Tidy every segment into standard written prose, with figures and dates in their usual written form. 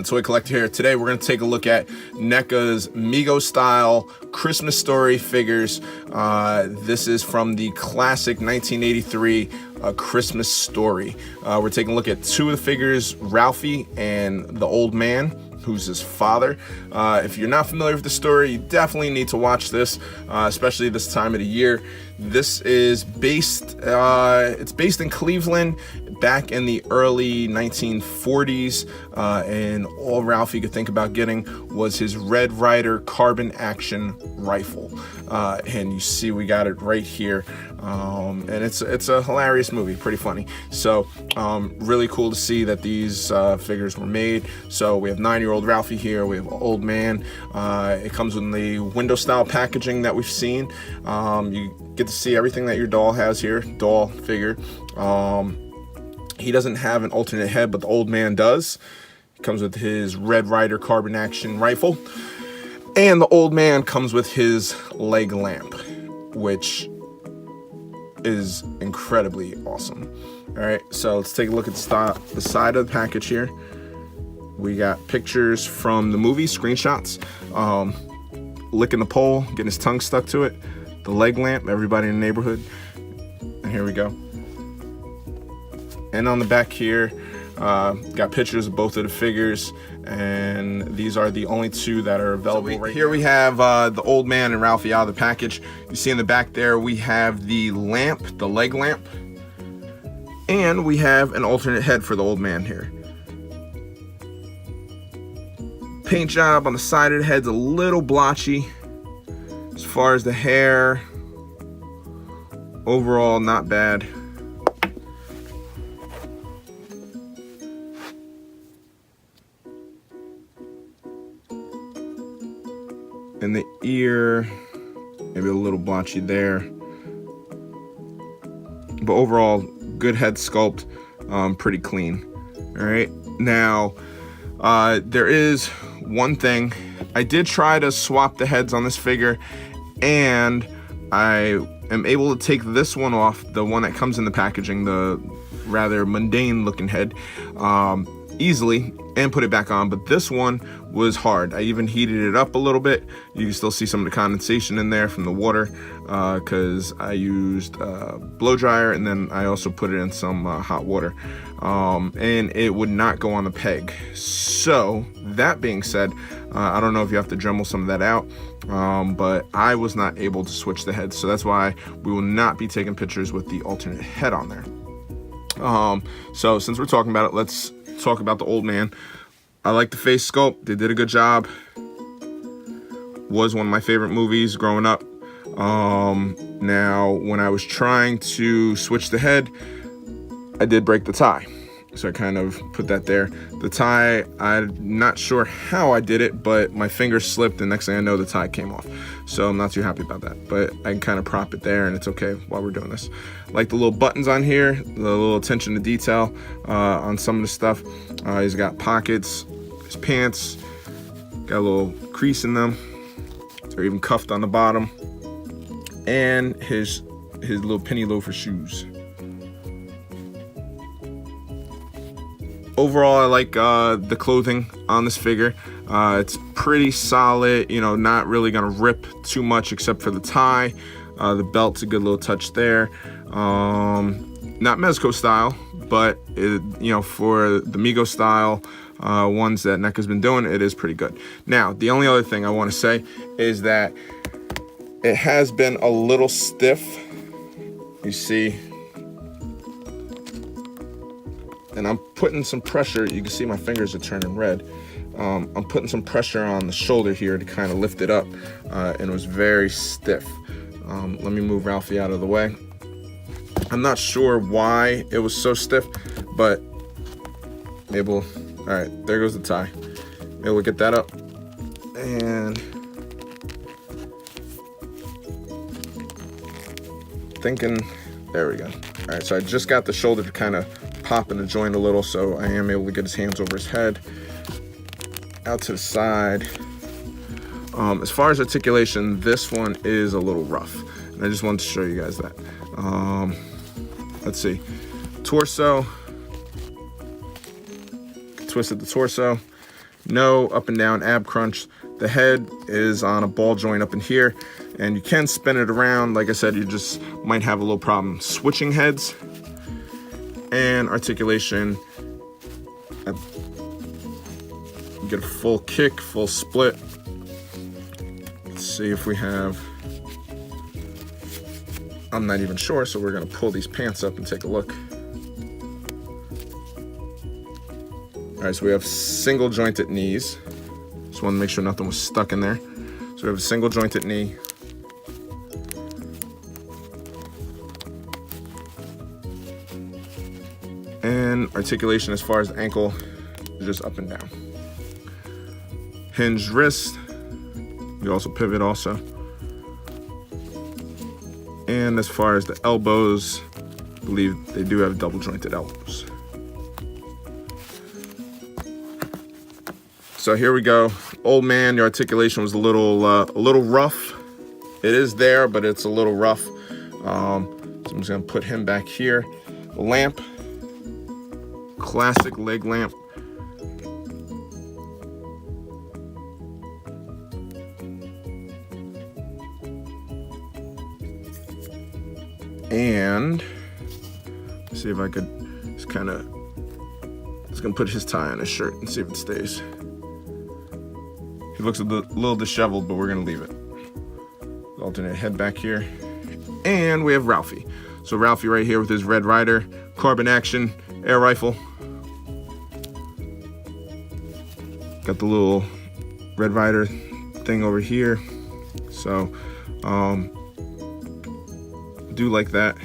Ultimate Toy Collector here. Today we're going to take a look at NECA's Mego style Christmas Story figures. This is from the classic 1983 Christmas Story. We're taking a look at two of the figures, Ralphie and the old man, who's his father. If you're not familiar with the story, you definitely need to watch this, especially this time of the year. This is based, it's based in Cleveland back in the early 1940s, and all Ralphie could think about getting was his Red Ryder carbon action rifle. And you see we got it right here. And it's a hilarious movie, pretty funny. So really cool to see that these figures were made. So we have 9-year-old Ralphie here, we have an old man. It comes with the window style packaging that we've seen. You get to see everything that your doll has here, doll figure. He doesn't have an alternate head, but the old man does. He comes with his Red Ryder carbon action rifle. And the old man comes with his leg lamp, which is incredibly awesome. All right, so let's take a look at the side of the package here. We got pictures from the movie, screenshots. Licking the pole, getting his tongue stuck to it. The leg lamp, everybody in the neighborhood. And here we go. And on the back here, got pictures of both of the figures, and these are the only two that are available right here. We have the old man and Ralphie out of the package. You see in the back there, we have the lamp, the leg lamp, and we have an alternate head for the old man here. Paint job on the side of the head's a little blotchy. As far as the hair, overall not bad. And the ear, maybe a little blotchy there. But overall, good head sculpt, pretty clean. All right, now there is one thing. I did try to swap the heads on this figure, and I am able to take this one off, the one that comes in the packaging, the rather mundane looking head, easily, and put it back on. But this one was hard. I even heated it up a little bit. You can still see some of the condensation in there from the water, because I used blow dryer, and then I also put it in some hot water, and it would not go on the peg. So that being said, I don't know if you have to Dremel some of that out, but I was not able to switch the heads, so that's why we will not be taking pictures with the alternate head on there. So since we're talking about it, let's talk about the old man. I like the face sculpt. They did a good job. Was one of my favorite movies growing up. Now, when I was trying to switch the head, I did break the tie. So I kind of put that there. The tie, I'm not sure how I did it, but my finger slipped, and next thing I know, the tie came off. So I'm not too happy about that, but I can kind of prop it there, and it's okay while we're doing this. Like the little buttons on here, the little attention to detail on some of the stuff. He's got pockets, his pants, got a little crease in them. They're even cuffed on the bottom. And his little penny loafer shoes. Overall, I like the clothing on this figure. It's pretty solid, you know, not really gonna rip too much except for the tie. The belt's a good little touch there. Not Mezco style, but it, you know, for the Mego style ones that NECA's been doing, it is pretty good. Now, the only other thing I want to say is that it has been a little stiff. You see, and I'm putting some pressure. You can see my fingers are turning red. I'm putting some pressure on the shoulder here to kind of lift it up, and it was very stiff. Let me move Ralphie out of the way. I'm not sure why it was so stiff, but able. All right, there goes the tie. Maybe we'll get that up, and thinking, there we go. All right, so I just got the shoulder to kind of pop in the joint a little, so I am able to get his hands over his head, out to the side. As far as articulation, this one is a little rough, and I just wanted to show you guys that. Let's see, torso, twisted the torso, No up and down ab crunch. The head is on a ball joint up in here, and you can spin it around. Like I said, you just might have a little problem switching heads. And articulation, get a full kick, full split. Let's see if we have, I'm not even sure, so we're gonna pull these pants up and take a look. All right, so we have single jointed knees. Just want to make sure nothing was stuck in there. So we have a single jointed knee. And articulation as far as the ankle is just up and down. Hinged wrist. You also pivot also. And as far as the elbows, I believe they do have double jointed elbows. So here we go. Old man, the articulation was a little rough. It is there, but it's a little rough. So I'm just gonna put him back here. The lamp, classic leg lamp. And let's see if I could just gonna put his tie on his shirt and see if it stays. He looks a little disheveled, but we're gonna leave it. Alternate head back here. And we have Ralphie. So Ralphie right here with his Red Ryder, carbon action, air rifle. Got the little Red Ryder thing over here. So, do like that.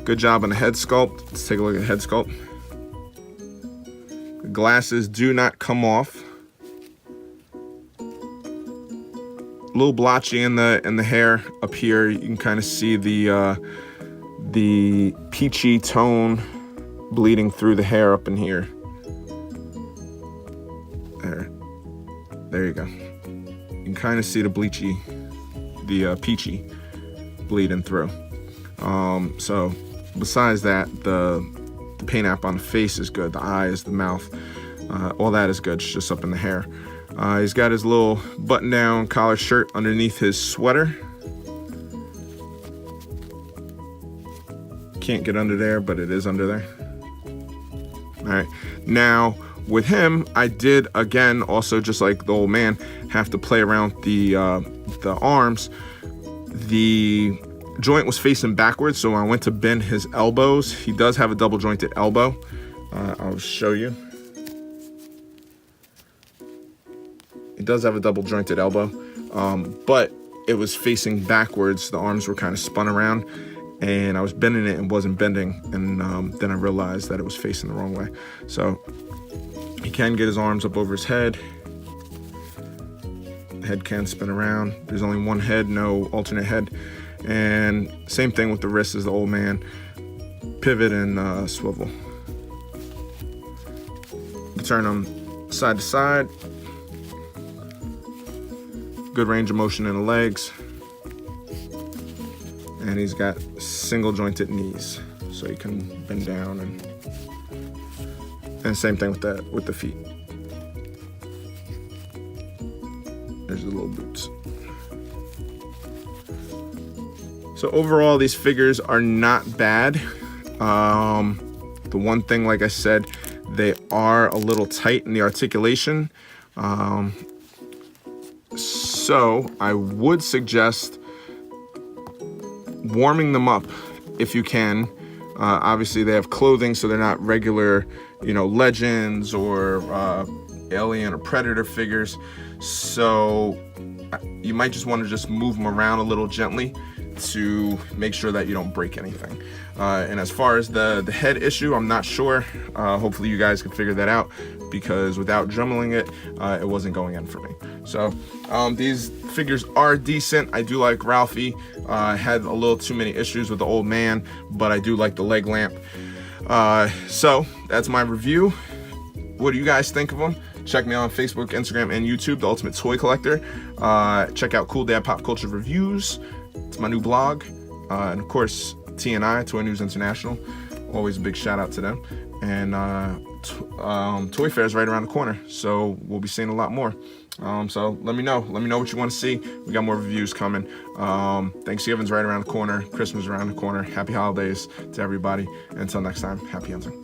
Good job on the head sculpt. Let's take a look at the head sculpt. The glasses do not come off. A little blotchy in the hair up here. You can kind of see the peachy tone bleeding through the hair up in here. There you go. You can kind of see the peachy bleeding through. So besides that, the paint app on the face is good. The eyes, the mouth, all that is good. It's just up in the hair. He's got his little button-down collar shirt underneath his sweater. Can't get under there, but it is under there. All right. Now, with him, I did, again, also just like the old man, have to play around the arms. The joint was facing backwards, so when I went to bend his elbows, he does have a double-jointed elbow. I'll show you. It does have a double jointed elbow, but it was facing backwards. The arms were kind of spun around, and I was bending it and wasn't bending. And then I realized that it was facing the wrong way. So he can get his arms up over his head. The head can spin around. There's only one head, no alternate head. And same thing with the wrist as the old man. Pivot and swivel. Turn them side to side. Good range of motion in the legs. And he's got single jointed knees, so he can bend down, and same thing with the feet. There's the little boots. So overall, these figures are not bad. The one thing, like I said, they are a little tight in the articulation. So I would suggest warming them up if you can. Obviously they have clothing, so they're not regular, Legends or Alien or Predator figures. So you might just want to just move them around a little gently to make sure that you don't break anything. And as far as the head issue, I'm not sure. Hopefully you guys can figure that out, because without dremmeling it, it wasn't going in for me. So these figures are decent. I do like Ralphie. Had a little too many issues with the old man, but I do like the leg lamp. So that's my review. What do you guys think of them? Check me out on Facebook, Instagram, and YouTube, The Ultimate Toy Collector. Check out Cool Dad Pop Culture Reviews. It's my new blog. And of course, TNI, Toy News International. Always a big shout out to them. And Toy Fair is right around the corner, so we'll be seeing a lot more. So let me know what you want to see. We got more reviews coming. Thanksgiving's right around the corner, Christmas around the corner. Happy holidays to everybody. Until next time, happy hunting.